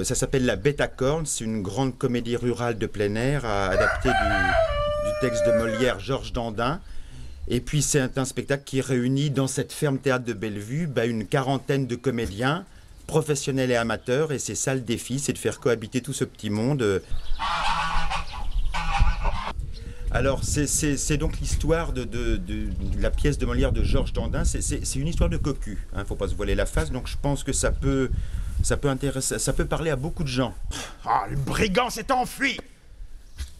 Ça s'appelle La Bête à cornes, c'est une grande comédie rurale de plein air adaptée du texte de Molière, Georges Dandin. Et puis c'est un spectacle qui réunit dans cette ferme théâtre de Bellevue une quarantaine de comédiens, professionnels et amateurs, et c'est ça le défi, c'est de faire cohabiter tout ce petit monde. Alors c'est donc l'histoire de la pièce de Molière de Georges Dandin, c'est une histoire de cocu, hein, faut pas se voiler la face, donc je pense que ça peut intéresser, ça peut parler à beaucoup de gens. Ah, le brigand s'est enfui.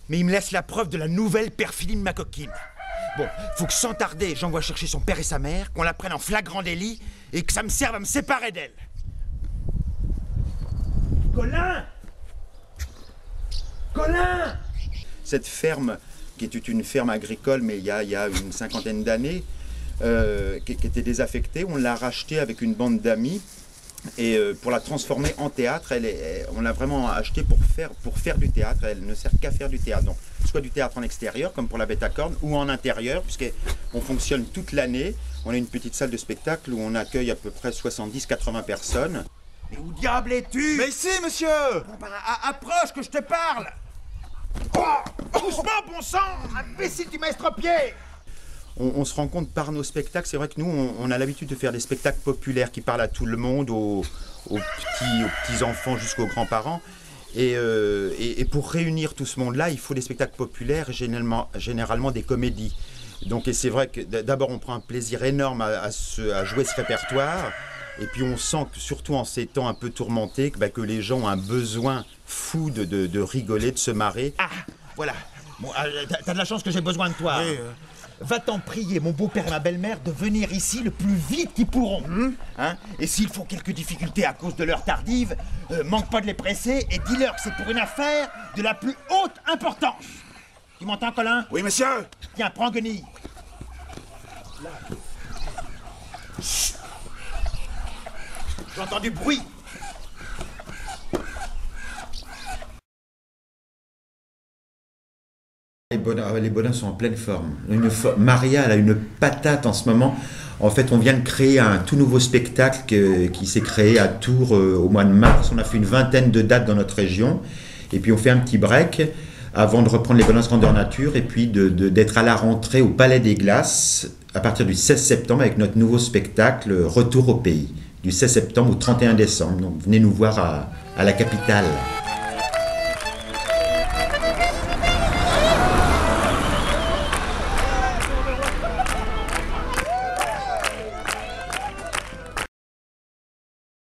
Mais il me laisse la preuve de la nouvelle perfidie de ma coquine. Bon, faut que sans tarder, j'envoie chercher son père et sa mère, qu'on la prenne en flagrant délit, et que ça me serve à me séparer d'elle. Colin! Colin! Cette ferme, qui était une ferme agricole, mais il y a une cinquantaine d'années, qui était désaffectée, on l'a rachetée avec une bande d'amis. Et pour la transformer en théâtre, on l'a vraiment achetée pour faire du théâtre. Elle ne sert qu'à faire du théâtre. Donc, soit du théâtre en extérieur, comme pour La Bête à cornes, ou en intérieur, puisqu'on fonctionne toute l'année. On a une petite salle de spectacle où on accueille à peu près 70-80 personnes. Mais où diable es-tu? Mais ici, monsieur! Bon, approche que je te parle! Oh, doucement, bon sang! Imbécile, tu m'as estropié! On se rend compte par nos spectacles, c'est vrai que nous, on a l'habitude de faire des spectacles populaires qui parlent à tout le monde, aux petits-enfants jusqu'aux grands-parents. Et pour réunir tout ce monde-là, il faut des spectacles populaires et généralement des comédies. Donc, et c'est vrai que d'abord, on prend un plaisir énorme à jouer ce répertoire. Et puis, on sent que, surtout en ces temps un peu tourmentés, que les gens ont un besoin fou de rigoler, de se marrer. Ah, voilà. Bon, t'as de la chance que j'ai besoin de toi. Oui, Va-t'en prier mon beau-père et ma belle-mère de venir ici le plus vite qu'ils pourront. Hein? Et s'ils font quelques difficultés à cause de l'heure tardive, manque pas de les presser et dis-leur que c'est pour une affaire de la plus haute importance. Tu m'entends, Colin? Oui, monsieur! Tiens, prends Guenille. Là. Chut. J'entends du bruit. Les Bodins sont en pleine forme. Maria, elle a une patate en ce moment. En fait, on vient de créer un tout nouveau spectacle qui s'est créé à Tours au mois de mars. On a fait une vingtaine de dates dans notre région. Et puis, on fait un petit break avant de reprendre les Bodins grandeur nature et puis d'être à la rentrée au Palais des Glaces à partir du 16 septembre avec notre nouveau spectacle Retour au pays, du 16 septembre au 31 décembre. Donc, venez nous voir à la capitale.